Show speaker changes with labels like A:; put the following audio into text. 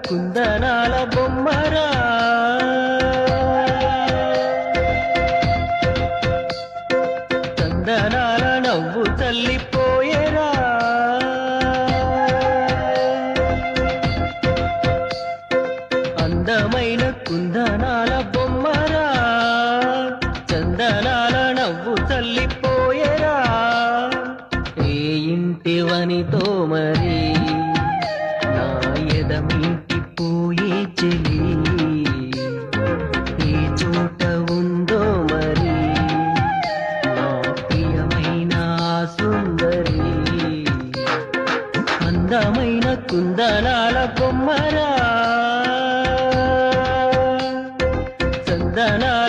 A: కుందనాల బొమ్మరా చందనాల నవ్వు చల్లిపోయేరా అందమైన కుందనాల బొమ్మరా చందనాల నవ్వు చల్లిపోయేరా ఏ ఇంటివనితో మరి నా ఎదమింటి పోయే చెలి ఏ చోట ఉందో మరి నా ప్రియమైన సుందరి అందమైన కుందనాల బొమ్మరా చందనాల